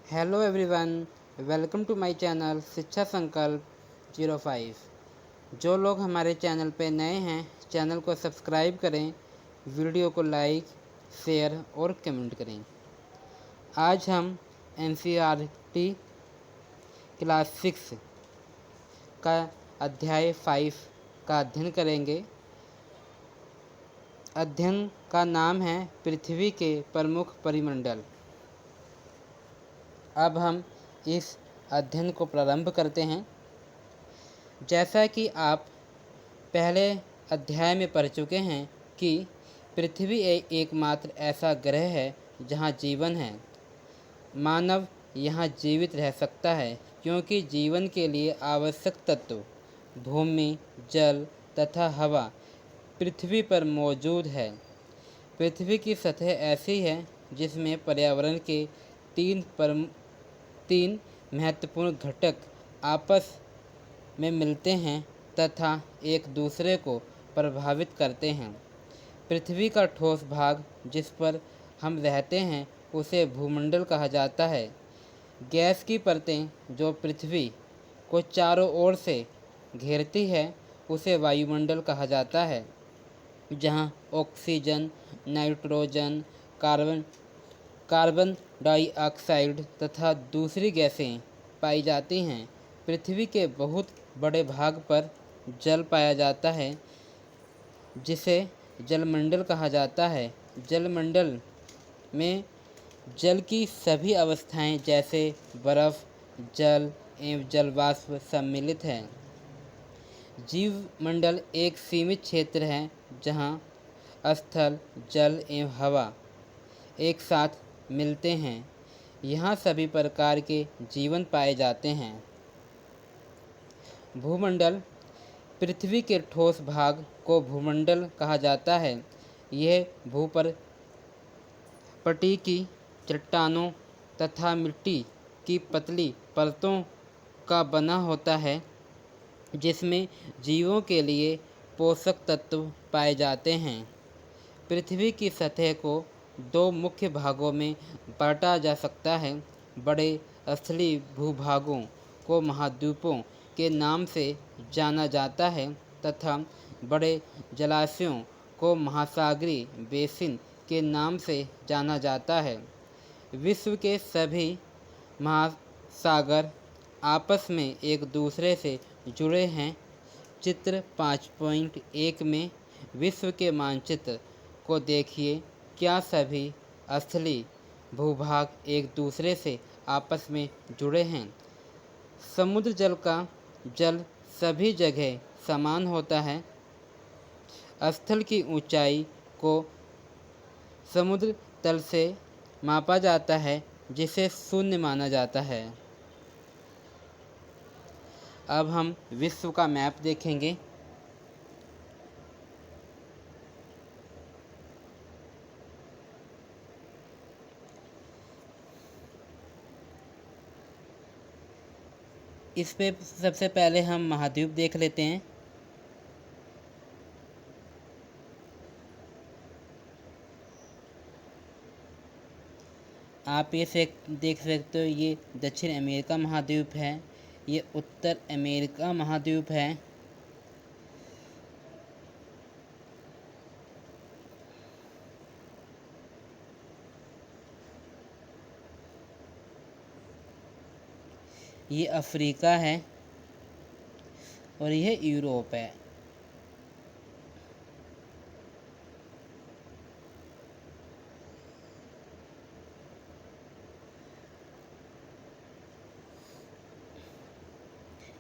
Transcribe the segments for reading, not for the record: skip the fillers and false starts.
Hello everyone, welcome to my channel Shiksha Sankalp 05। जो लोग हमारे चैनल पे नए हैं, चैनल को सब्सक्राइब करें, वीडियो को लाइक, शेयर और कमेंट करें। आज हम एनसीईआरटी क्लास 6 का अध्याय 5 का अध्ययन करेंगे। अध्ययन का नाम है पृथ्वी के प्रमुख परिमंडल। अब हम इस अध्ययन को प्रारंभ करते हैं। जैसा कि आप पहले अध्याय में पढ़ चुके हैं कि पृथ्वी एकमात्र ऐसा ग्रह है जहाँ जीवन है। मानव यहाँ जीवित रह सकता है क्योंकि जीवन के लिए आवश्यक तत्व भूमि, जल तथा हवा पृथ्वी पर मौजूद है। पृथ्वी की सतह ऐसी है जिसमें पर्यावरण के तीन महत्वपूर्ण घटक आपस में मिलते हैं तथा एक दूसरे को प्रभावित करते हैं। पृथ्वी का ठोस भाग जिस पर हम रहते हैं उसे भूमंडल कहा जाता है। गैस की परतें जो पृथ्वी को चारों ओर से घेरती है उसे वायुमंडल कहा जाता है, जहाँ ऑक्सीजन, नाइट्रोजन, कार्बन डाइऑक्साइड तथा दूसरी गैसें पाई जाती हैं। पृथ्वी के बहुत बड़े भाग पर जल पाया जाता है जिसे जलमंडल कहा जाता है। जलमंडल में जल की सभी अवस्थाएं जैसे बर्फ, जल एवं जलवाष्प सम्मिलित हैं। जीवमंडल एक सीमित क्षेत्र है जहां स्थल, जल एवं हवा एक साथ मिलते हैं। यहाँ सभी प्रकार के जीवन पाए जाते हैं। भूमंडल पृथ्वी के ठोस भाग को भूमंडल कहा जाता है। यह भूपटल की चट्टानों तथा मिट्टी की पतली परतों का बना होता है जिसमें जीवों के लिए पोषक तत्व पाए जाते हैं। पृथ्वी की सतह को दो मुख्य भागों में बांटा जा सकता है। बड़े स्थलीय भूभागों को महाद्वीपों के नाम से जाना जाता है तथा बड़े जलाशयों को महासागरीय बेसिन के नाम से जाना जाता है। विश्व के सभी महासागर आपस में एक दूसरे से जुड़े हैं। चित्र 5.1 में विश्व के मानचित्र को देखिए। क्या सभी स्थलीय भूभाग एक दूसरे से आपस में जुड़े हैं? समुद्र जल का जल सभी जगह समान होता है। स्थल की ऊंचाई को समुद्र तल से मापा जाता है जिसे शून्य माना जाता है। अब हम विश्व का मैप देखेंगे। इस पे सबसे पहले हम महाद्वीप देख लेते हैं। आप ये देख सकते हो, ये दक्षिण अमेरिका महाद्वीप है, ये उत्तर अमेरिका महाद्वीप है। ये अफ्रीका है और यह यूरोप है।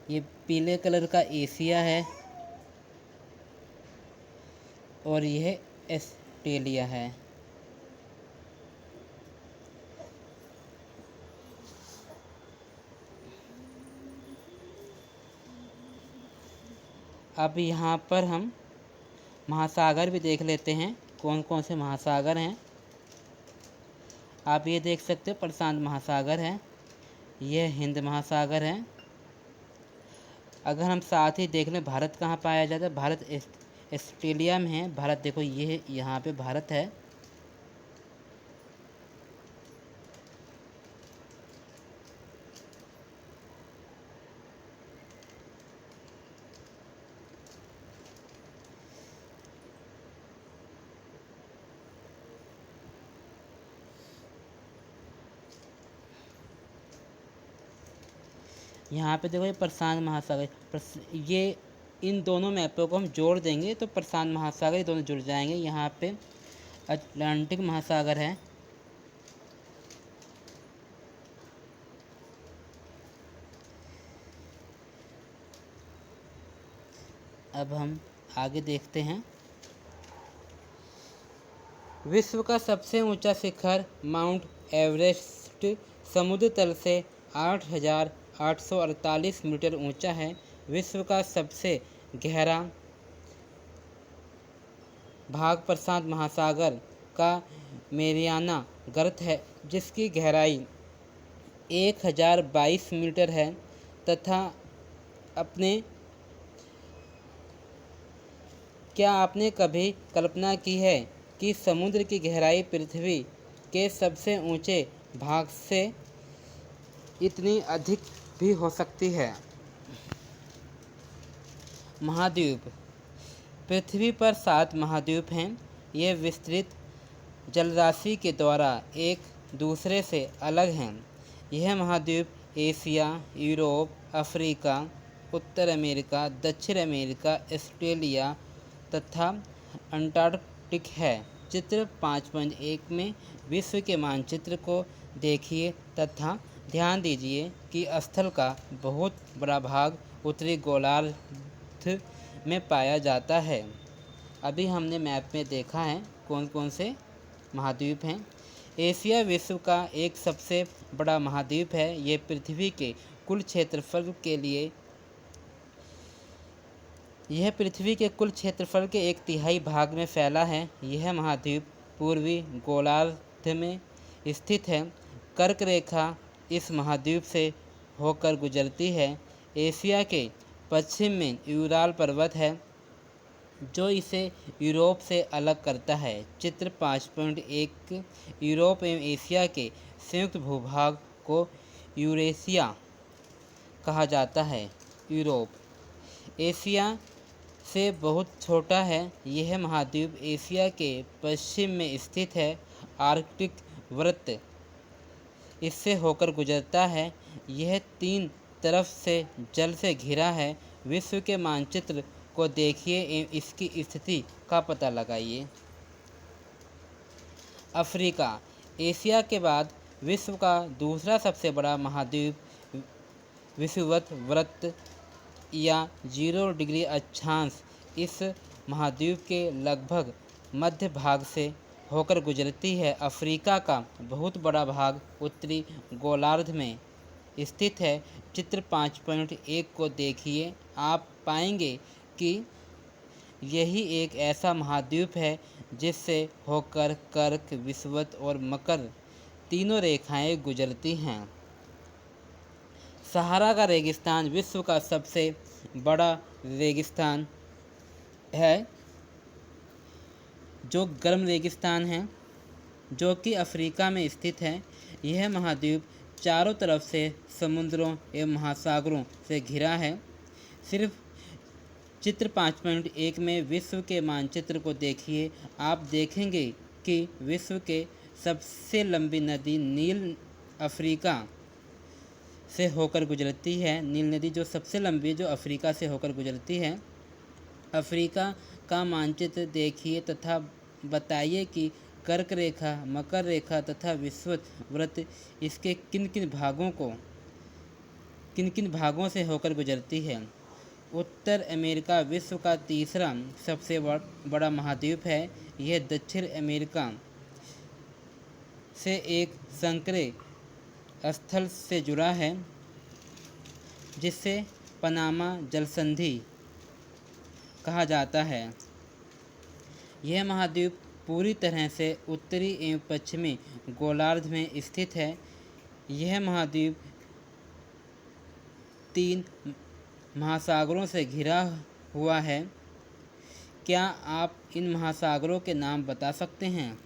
ये पीले कलर का एशिया है और यह ऑस्ट्रेलिया है। अब यहाँ पर हम महासागर भी देख लेते हैं, कौन कौन से महासागर हैं। आप ये देख सकते हो, प्रशांत महासागर है, यह हिंद महासागर है। अगर हम साथ ही देख लें भारत कहाँ पाया जाता है, भारत ऑस्ट्रेलिया में है। भारत देखो, ये यहाँ पे भारत है। यहाँ पे देखो ये प्रशांत महासागर, ये इन दोनों मैपों को हम जोड़ देंगे तो प्रशांत महासागर ये दोनों जुड़ जाएंगे। यहाँ पे अटलांटिक महासागर है। अब हम आगे देखते हैं। विश्व का सबसे ऊंचा शिखर माउंट एवरेस्ट समुद्र तल से 8,848 मीटर ऊंचा है। विश्व का सबसे गहरा भाग प्रशांत महासागर का मेरियाना गर्त है, जिसकी गहराई 1,022 मीटर है तथा क्या आपने कभी कल्पना की है कि समुद्र की गहराई पृथ्वी के सबसे ऊंचे भाग से इतनी अधिक भी हो सकती है? महाद्वीप। पृथ्वी पर 7 महाद्वीप हैं। ये विस्तृत जलराशि के द्वारा एक दूसरे से अलग हैं। यह महाद्वीप एशिया, यूरोप, अफ्रीका, उत्तर अमेरिका, दक्षिण अमेरिका, ऑस्ट्रेलिया तथा अंटार्कटिक है। चित्र 5.1 में विश्व के मानचित्र को देखिए तथा ध्यान दीजिए कि स्थल का बहुत बड़ा भाग उत्तरी गोलार्ध में पाया जाता है। अभी हमने मैप में देखा है कौन कौन से महाद्वीप हैं। एशिया विश्व का एक सबसे बड़ा महाद्वीप है। ये पृथ्वी के कुल क्षेत्रफल के 1/3 भाग में फैला है। यह महाद्वीप पूर्वी गोलार्ध में स्थित है। कर्क रेखा इस महाद्वीप से होकर गुजरती है। एशिया के पश्चिम में यूराल पर्वत है, जो इसे यूरोप से अलग करता है। चित्र 5.1 यूरोप एवं एशिया के संयुक्त भूभाग को यूरेशिया कहा जाता है। यूरोप एशिया से बहुत छोटा है। यह महाद्वीप एशिया के पश्चिम में स्थित है। आर्कटिक वृत्त इससे होकर गुजरता है। यह 3 तरफ से जल से घिरा है। विश्व के मानचित्र को देखिए एवं इसकी स्थिति का पता लगाइए। अफ्रीका एशिया के बाद विश्व का दूसरा सबसे बड़ा महाद्वीप विषुवत वृत्त या 0 डिग्री अक्षांश इस महाद्वीप के लगभग मध्य भाग से होकर गुजरती है। अफ्रीका का बहुत बड़ा भाग उत्तरी गोलार्ध में स्थित है। चित्र 5.1 को देखिए। आप पाएंगे कि यही एक ऐसा महाद्वीप है जिससे होकर कर्क, विषुवत और मकर तीनों रेखाएं गुजरती हैं। सहारा का रेगिस्तान विश्व का सबसे बड़ा रेगिस्तान है, जो गर्म रेगिस्तान है, जो कि अफ्रीका में स्थित है। यह महाद्वीप चारों तरफ से समुद्रों एवं महासागरों से घिरा है। सिर्फ चित्र 5.1 में विश्व के मानचित्र को देखिए। आप देखेंगे कि विश्व के सबसे लंबी नदी नील अफ्रीका से होकर गुजरती है। नील नदी जो सबसे लंबी जो अफ्रीका से होकर गुजरती है। अफ्रीका का मानचित्र देखिए तथा बताइए कि कर्क रेखा, मकर रेखा तथा विषुवत वृत्त इसके किन किन भागों से होकर गुजरती है। उत्तर अमेरिका विश्व का तीसरा सबसे बड़ा महाद्वीप है। यह दक्षिण अमेरिका से एक संकरे स्थल से जुड़ा है, जिसे पनामा जलसंधि कहा जाता है। यह महाद्वीप पूरी तरह से उत्तरी एवं पश्चिमी गोलार्ध में स्थित है। यह महाद्वीप 3 महासागरों से घिरा हुआ है। क्या आप इन महासागरों के नाम बता सकते हैं?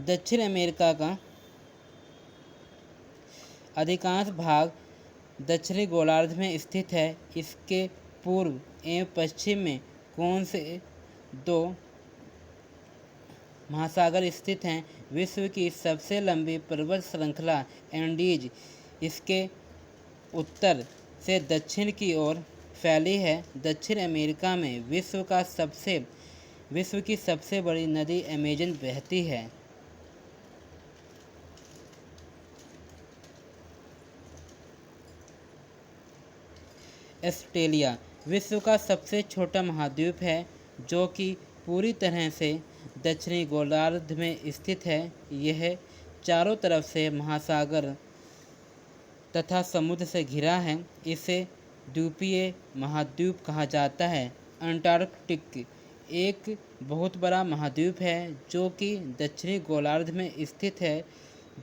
दक्षिण अमेरिका का अधिकांश भाग दक्षिणी गोलार्ध में स्थित है। इसके पूर्व एवं पश्चिम में कौन से 2 महासागर स्थित हैं? विश्व की सबसे लंबी पर्वत श्रृंखला एंडीज इसके उत्तर से दक्षिण की ओर फैली है। दक्षिण अमेरिका में विश्व की सबसे बड़ी नदी अमेजन बहती है। ऑस्ट्रेलिया विश्व का सबसे छोटा महाद्वीप है, जो कि पूरी तरह से दक्षिणी गोलार्ध में स्थित है। यह चारों तरफ से महासागर तथा समुद्र से घिरा है। इसे द्वीपीय महाद्वीप कहा जाता है। अंटार्कटिक एक बहुत बड़ा महाद्वीप है, जो कि दक्षिणी गोलार्ध में स्थित है।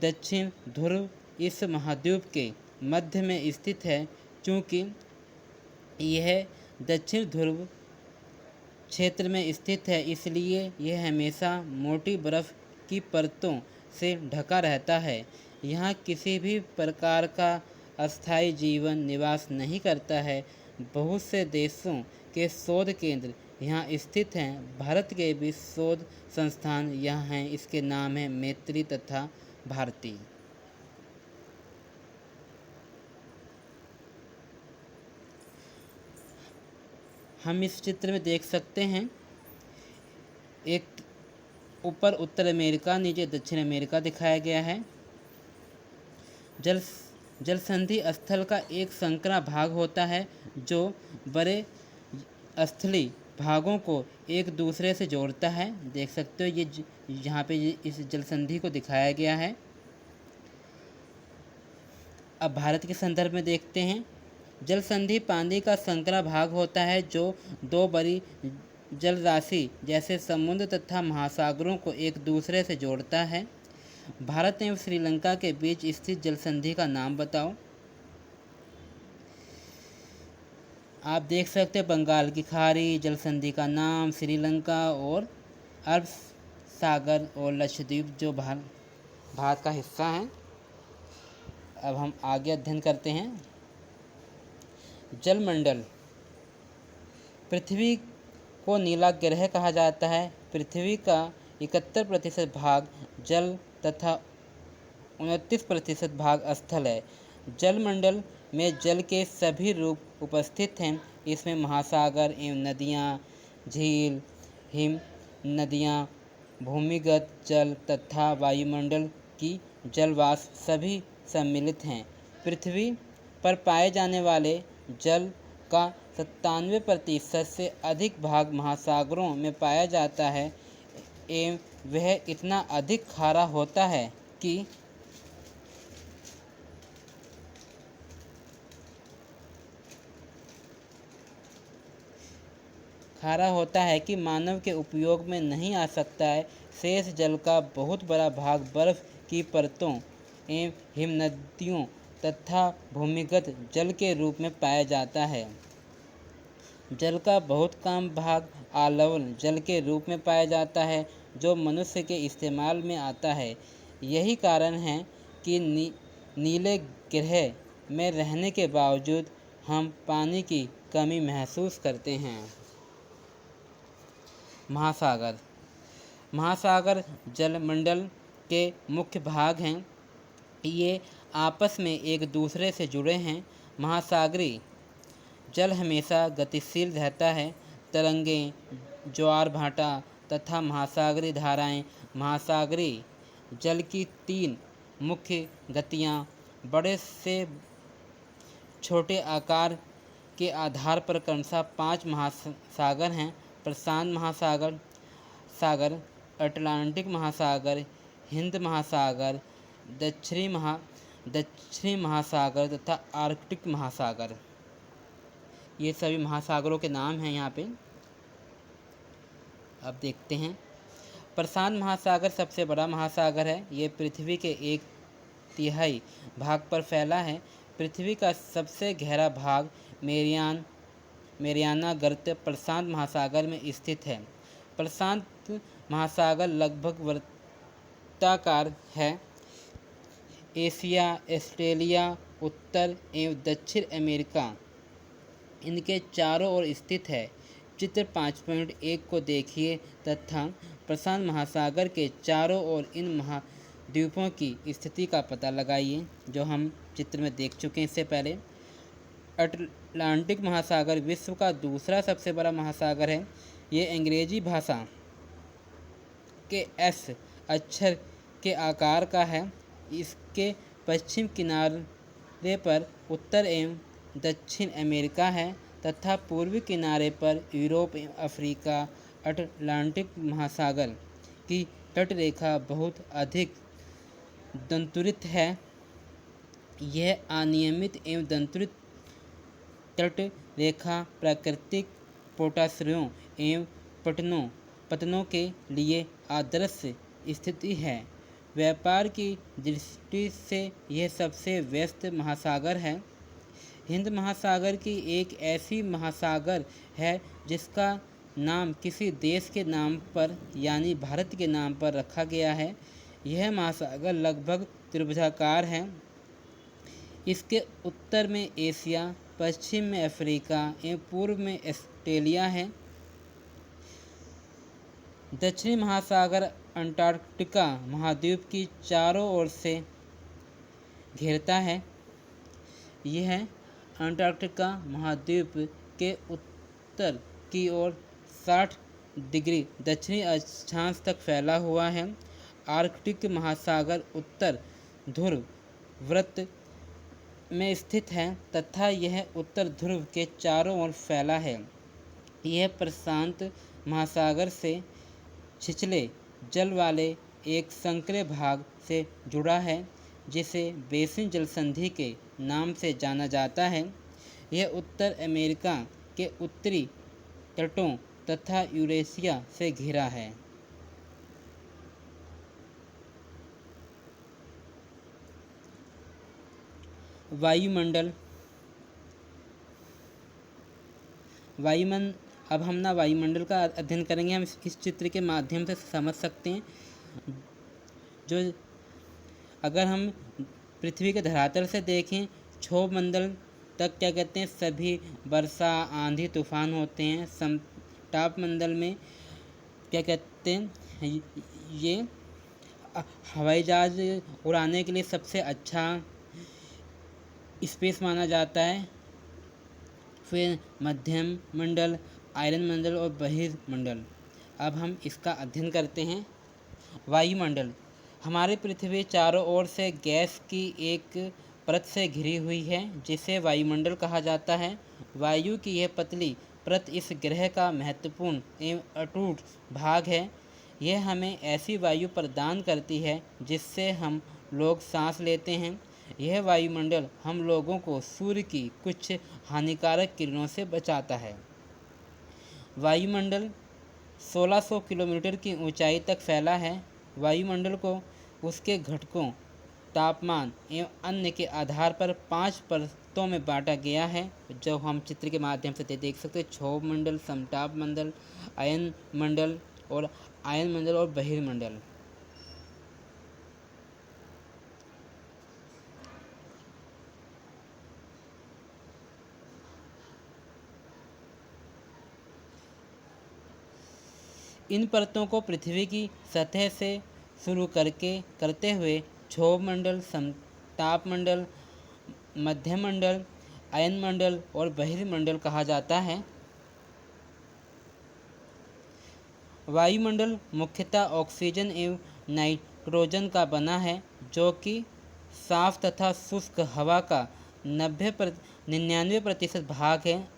दक्षिण ध्रुव इस महाद्वीप के मध्य में स्थित है। चूँकि यह दक्षिण ध्रुव क्षेत्र में स्थित है, इसलिए यह हमेशा मोटी बर्फ़ की परतों से ढका रहता है। यहाँ किसी भी प्रकार का अस्थायी जीवन निवास नहीं करता है। बहुत से देशों के शोध केंद्र यहाँ स्थित हैं। भारत के भी शोध संस्थान यहाँ हैं। इसके नाम हैं मैत्री तथा भारती। हम इस चित्र में देख सकते हैं, एक ऊपर उत्तर अमेरिका, नीचे दक्षिण अमेरिका दिखाया गया है। जल संधि स्थल का एक संकरा भाग होता है, जो बड़े स्थलीय भागों को एक दूसरे से जोड़ता है। देख सकते हो ये यहाँ पे इस जल संधि को दिखाया गया है। अब भारत के संदर्भ में देखते हैं। जल संधि पानी का संकरा भाग होता है, जो दो बड़ी जल राशि जैसे समुद्र तथा महासागरों को एक दूसरे से जोड़ता है। भारत एवं श्रीलंका के बीच स्थित जल संधि का नाम बताओ। आप देख सकते हैं बंगाल की खाड़ी, जल संधि का नाम, श्रीलंका और अरब सागर और लक्षद्वीप जो भारत का हिस्सा है। अब हम आगे अध्ययन करते हैं। जलमंडल। पृथ्वी को नीला ग्रह कहा जाता है। पृथ्वी का 71% भाग जल तथा 29% भाग स्थल है। जलमंडल में जल के सभी रूप उपस्थित हैं। इसमें महासागर एवं नदियाँ, झील, हिम नदियाँ, भूमिगत जल तथा वायुमंडल की जलवाष्प सभी सम्मिलित हैं। पृथ्वी पर पाए जाने वाले जल का 97% से अधिक भाग महासागरों में पाया जाता है एवं वह इतना अधिक खारा होता है कि मानव के उपयोग में नहीं आ सकता है। शेष जल का बहुत बड़ा भाग बर्फ की परतों एवं हिमनदियों तथा भूमिगत जल के रूप में पाया जाता है। जल का बहुत कम भाग आलवल जल के रूप में पाया जाता है, जो मनुष्य के इस्तेमाल में आता है। यही कारण है कि नीले ग्रह में रहने के बावजूद हम पानी की कमी महसूस करते हैं। महासागर। महासागर जलमंडल के मुख्य भाग हैं। ये आपस में एक दूसरे से जुड़े हैं। महासागरीय जल हमेशा गतिशील रहता है। तरंगें, ज्वार भाटा तथा महासागरीय धाराएं। महासागरीय जल की 3 मुख्य गतियां बड़े से छोटे आकार के आधार पर क्रमशः 5 महासागर हैं। प्रशांत महासागर, अटलांटिक महासागर, हिंद महासागर, दक्षिणी महासागर तथा आर्कटिक महासागर। ये सभी महासागरों के नाम हैं यहाँ पे। अब देखते हैं। प्रशांत महासागर सबसे बड़ा महासागर है। ये पृथ्वी के 1/3 भाग पर फैला है। पृथ्वी का सबसे गहरा भाग मेरियाना गर्त प्रशांत महासागर में स्थित है। प्रशांत महासागर लगभग वृत्ताकार है। एशिया, ऑस्ट्रेलिया, उत्तर एवं दक्षिण अमेरिका इनके चारों ओर स्थित है। चित्र 5.1 को देखिए तथा प्रशांत महासागर के चारों ओर इन महाद्वीपों की स्थिति का पता लगाइए, जो हम चित्र में देख चुके हैं इससे पहले। अटलांटिक महासागर विश्व का दूसरा सबसे बड़ा महासागर है। ये अंग्रेजी भाषा के एस अक्षर के आकार का है। इसके पश्चिम किनारे पर उत्तर एवं दक्षिण अमेरिका है तथा पूर्वी किनारे पर यूरोप एवं अफ्रीका। अटलांटिक महासागर की तटरेखा बहुत अधिक दंतुरित है। यह अनियमित एवं दंतुरित तट रेखा प्राकृतिक पोटाश्रयों एवं पतनों के लिए आदर्श स्थिति है। व्यापार की दृष्टि से यह सबसे व्यस्त महासागर है। हिंद महासागर की एक ऐसी महासागर है जिसका नाम किसी देश के नाम पर यानी भारत के नाम पर रखा गया है। यह महासागर लगभग त्रिभुजाकार है। इसके उत्तर में एशिया, पश्चिम में अफ्रीका एवं पूर्व में ऑस्ट्रेलिया है। दक्षिणी महासागर अंटार्कटिका महाद्वीप की चारों ओर से घेरता है। यह अंटार्कटिका महाद्वीप के उत्तर की ओर 60 डिग्री दक्षिणी अक्षांश तक फैला हुआ है। आर्कटिक महासागर उत्तर ध्रुव वृत्त में स्थित है तथा यह उत्तर ध्रुव के चारों ओर फैला है। यह प्रशांत महासागर से छिछले जल वाले एक संकरे भाग से जुड़ा है जिसे बेसिन जल संधि के नाम से जाना जाता है। यह उत्तर अमेरिका के उत्तरी तटों तथा यूरेशिया से घिरा है। वायुमंडल अब हम वायुमंडल का अध्ययन करेंगे। हम इस चित्र के माध्यम से समझ सकते हैं जो अगर हम पृथ्वी के धरातल से देखें क्षोभ मंडल तक क्या कहते हैं, सभी वर्षा, आंधी, तूफान होते हैं। समताप मंडल में क्या कहते हैं, ये हवाई जहाज उड़ाने के लिए सबसे अच्छा स्पेस माना जाता है। फिर मध्यम मंडल, आयरन मंडल और बहिर्मंडल। अब हम इसका अध्ययन करते हैं। वायुमंडल हमारी पृथ्वी चारों ओर से गैस की एक परत से घिरी हुई है जिसे वायुमंडल कहा जाता है। वायु की यह पतली परत इस ग्रह का महत्वपूर्ण एवं अटूट भाग है। यह हमें ऐसी वायु प्रदान करती है जिससे हम लोग सांस लेते हैं। यह वायुमंडल हम लोगों को सूर्य की कुछ हानिकारक किरणों से बचाता है। वायुमंडल 1600 किलोमीटर की ऊंचाई तक फैला है। वायुमंडल को उसके घटकों, तापमान एवं अन्य के आधार पर 5 परतों में बांटा गया है, जो हम चित्र के माध्यम से देख सकते हैं। क्षोभ मंडल, समताप मंडल, आयन मंडल और बहिर्मंडल। इन परतों को पृथ्वी की सतह से शुरू करते हुए क्षोभ मंडल, समताप मंडल, मध्यम मंडल, आयन मंडल और बहिर्मंडल कहा जाता है। वायुमंडल मुख्यतः ऑक्सीजन एवं नाइट्रोजन का बना है, जो कि साफ तथा शुष्क हवा का 99% भाग है।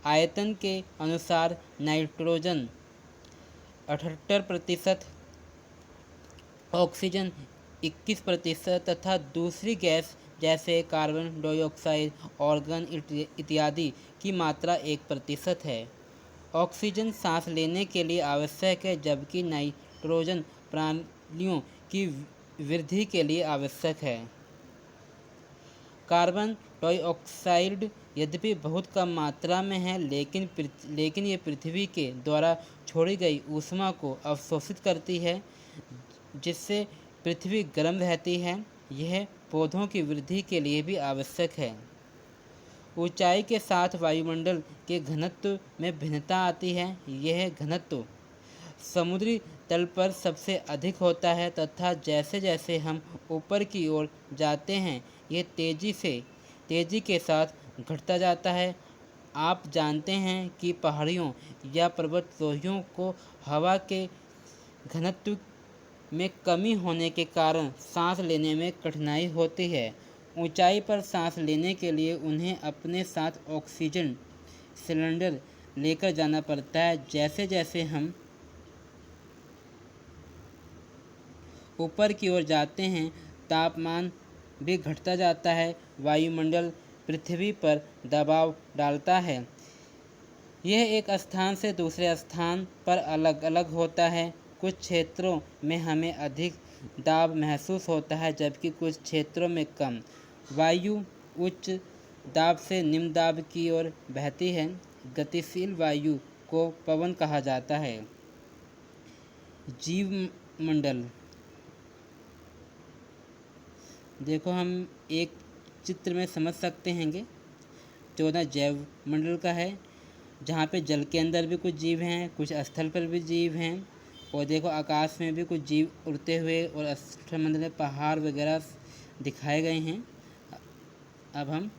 आयतन के अनुसार नाइट्रोजन 78%, ऑक्सीजन 21% तथा दूसरी गैस जैसे कार्बन डाइऑक्साइड, ऑर्गन इत्यादि की मात्रा 1% है। ऑक्सीजन सांस लेने के लिए आवश्यक है, जबकि नाइट्रोजन प्राणियों की वृद्धि के लिए आवश्यक है। कार्बन डाइऑक्साइड यद्यपि बहुत कम मात्रा में है, लेकिन ये पृथ्वी के द्वारा छोड़ी गई ऊष्मा को अवशोषित करती है, जिससे पृथ्वी गर्म रहती है। यह पौधों की वृद्धि के लिए भी आवश्यक है। ऊंचाई के साथ वायुमंडल के घनत्व में भिन्नता आती है। यह घनत्व समुद्री तल पर सबसे अधिक होता है तथा जैसे जैसे हम ऊपर की ओर जाते हैं ये तेज़ी के साथ घटता जाता है। आप जानते हैं कि पहाड़ियों या पर्वतारोहियों को हवा के घनत्व में कमी होने के कारण सांस लेने में कठिनाई होती है। ऊंचाई पर सांस लेने के लिए उन्हें अपने साथ ऑक्सीजन सिलेंडर लेकर जाना पड़ता है। जैसे जैसे हम ऊपर की ओर जाते हैं तापमान भी घटता जाता है। वायुमंडल पृथ्वी पर दबाव डालता है। यह एक स्थान से दूसरे स्थान पर अलग अलग होता है। कुछ क्षेत्रों में हमें अधिक दाब महसूस होता है जबकि कुछ क्षेत्रों में कम। वायु उच्च दाब से निम्न दाब की ओर बहती है। गतिशील वायु को पवन कहा जाता है। जीवमंडल देखो हम एक चित्र में समझ सकते हैंगे। 14 जैव मंडल का है जहाँ पे जल के अंदर भी कुछ जीव हैं, कुछ स्थल पर भी जीव हैं और देखो आकाश में भी कुछ जीव उड़ते हुए और स्थल मंडल में पहाड़ वगैरह दिखाए गए हैं। अब हम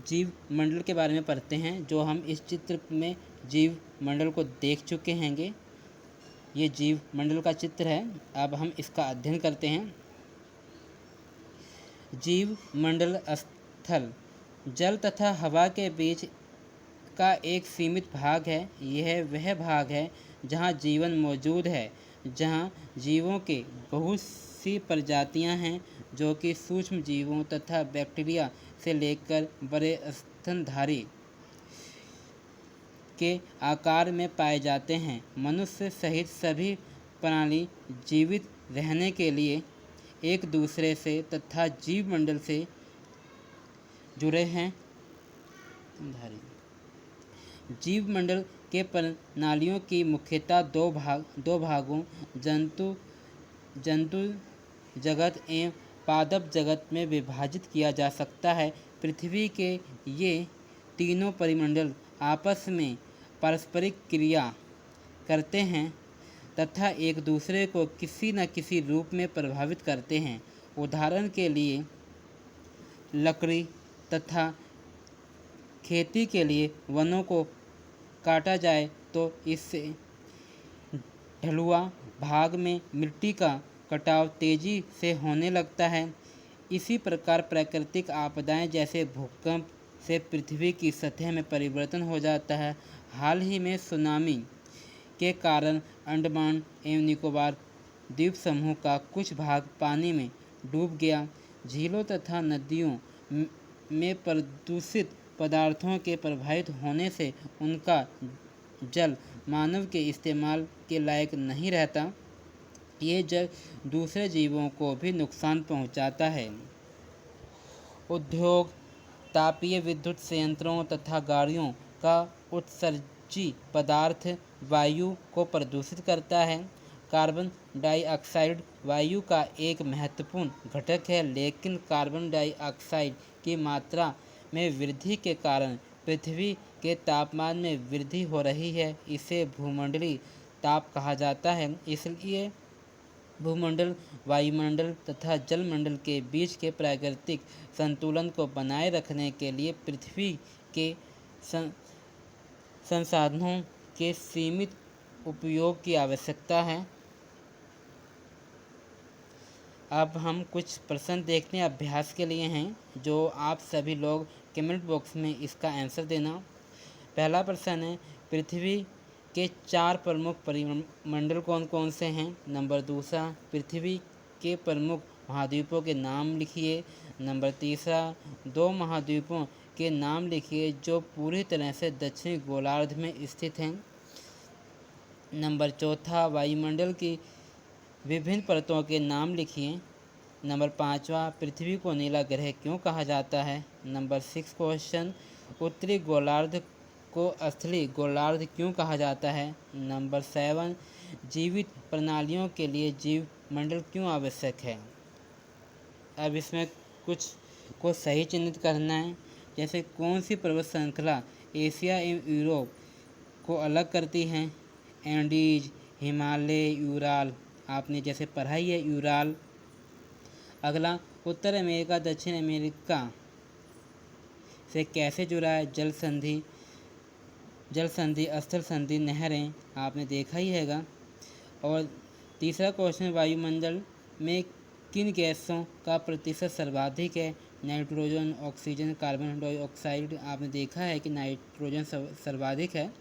जीव मंडल के बारे में पढ़ते हैं। जो हम इस चित्र में जीव मंडल को देख चुके हैंगे। ये जीव मंडल का चित्र है। अब हम इसका अध्ययन करते हैं। जीव मंडल स्थल जल तथा हवा के बीच का एक सीमित भाग है। यह वह भाग है जहाँ जीवन मौजूद है, जहाँ जीवों के बहुत सी प्रजातियाँ हैं जो कि सूक्ष्म जीवों तथा बैक्टीरिया से लेकर बड़े स्तनधारी के आकार में पाए जाते हैं। मनुष्य सहित सभी प्राणी जीवित रहने के लिए एक दूसरे से तथा जीव मंडल से जुड़े हैं। जीव मंडल के प्रणालियों की मुख्यतः दो भागों जंतु जगत एवं पादप जगत में विभाजित किया जा सकता है। पृथ्वी के ये तीनों परिमंडल आपस में पारस्परिक क्रिया करते हैं तथा एक दूसरे को किसी न किसी रूप में प्रभावित करते हैं। उदाहरण के लिए लकड़ी तथा खेती के लिए वनों को काटा जाए तो इससे ढलुआ भाग में मिट्टी का कटाव तेजी से होने लगता है। इसी प्रकार प्राकृतिक आपदाएं जैसे भूकंप से पृथ्वी की सतह में परिवर्तन हो जाता है। हाल ही में सुनामी के कारण अंडमान एवं निकोबार द्वीप समूह का कुछ भाग पानी में डूब गया। झीलों तथा नदियों में प्रदूषित पदार्थों के प्रभावित होने से उनका जल मानव के इस्तेमाल के लायक नहीं रहता। ये जल दूसरे जीवों को भी नुकसान पहुंचाता है। उद्योग, तापीय विद्युत संयंत्रों तथा गाड़ियों का उत्सर्जी पदार्थ वायु को प्रदूषित करता है। कार्बन डाइऑक्साइड वायु का एक महत्वपूर्ण घटक है, लेकिन कार्बन डाइऑक्साइड की मात्रा में वृद्धि के कारण पृथ्वी के तापमान में वृद्धि हो रही है। इसे भूमंडलीय ताप कहा जाता है। इसलिए भूमंडल, वायुमंडल तथा जलमंडल के बीच के प्राकृतिक संतुलन को बनाए रखने के लिए पृथ्वी के संसाधनों के सीमित उपयोग की आवश्यकता है। अब हम कुछ प्रश्न देखते हैं अभ्यास के लिए हैं, जो आप सभी लोग कमेंट बॉक्स में इसका आंसर देना। पहला प्रश्न है, पृथ्वी के 4 प्रमुख परिमंडल कौन कौन से हैं। नंबर दूसरा, पृथ्वी के प्रमुख महाद्वीपों के नाम लिखिए। नंबर तीसरा, 2 महाद्वीपों के नाम लिखिए जो पूरी तरह से दक्षिणी गोलार्ध में स्थित हैं। नंबर चौथा, वायुमंडल की विभिन्न परतों के नाम लिखिए। नंबर 5वां, पृथ्वी को नीला ग्रह क्यों कहा जाता है। नंबर 6 क्वेश्चन, उत्तरी गोलार्ध को स्थलीय गोलार्ध क्यों कहा जाता है। नंबर 7, जीवित प्रणालियों के लिए जीव मंडल क्यों आवश्यक है। अब इसमें कुछ को सही चिन्हित करना है। जैसे कौन सी पर्वत श्रृंखला एशिया एवं यूरोप को अलग करती हैं? Andes, Himalaya, Ural. आपने जैसे पढ़ा ही है यूराल। अगला, उत्तर अमेरिका दक्षिण अमेरिका से कैसे जुड़ा है? जल संधि, स्थल संधि, नहरें। आपने देखा ही हैगा। और तीसरा क्वेश्चन, वायुमंडल में किन गैसों का प्रतिशत सर्वाधिक है? Nitrogen, oxygen, carbon dioxide. आपने देखा है कि नाइट्रोजन सर्वाधिक है।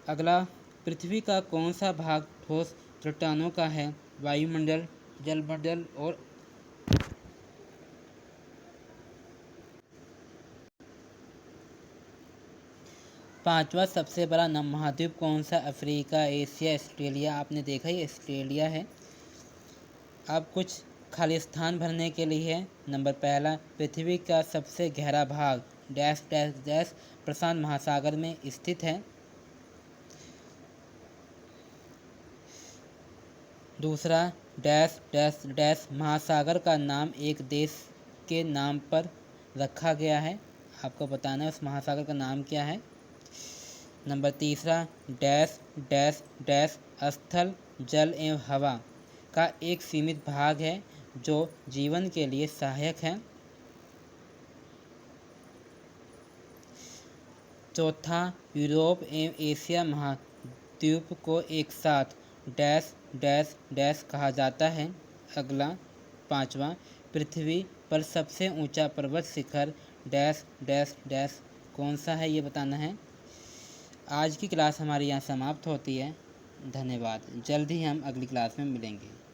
अगला, पृथ्वी का कौन सा भाग ठोस चट्टानों का है? वायुमंडल, जलमंडल और पांचवा, सबसे बड़ा महाद्वीप कौन सा? Africa, Asia, Australia. आपने देखा ही ऑस्ट्रेलिया है। अब कुछ खाली स्थान भरने के लिए है। नंबर पहला, पृथ्वी का सबसे गहरा भाग डैश डैश डैश प्रशांत महासागर में स्थित है। दूसरा, डैश डैश डैश महासागर का नाम एक देश के नाम पर रखा गया है। आपको बताना है उस महासागर का नाम क्या है। नंबर तीसरा, डैश डैश डैश स्थल, जल एवं हवा का एक सीमित भाग है जो जीवन के लिए सहायक है। चौथा, यूरोप एवं एशिया महाद्वीप को एक साथ डैश डैश डैश कहा जाता है। अगला, पांचवा, पृथ्वी पर सबसे ऊंचा पर्वत शिखर डैश डैश डैश कौन सा है? ये बताना है। आज की क्लास हमारी यहाँ समाप्त होती है। धन्यवाद। जल्द ही हम अगली क्लास में मिलेंगे।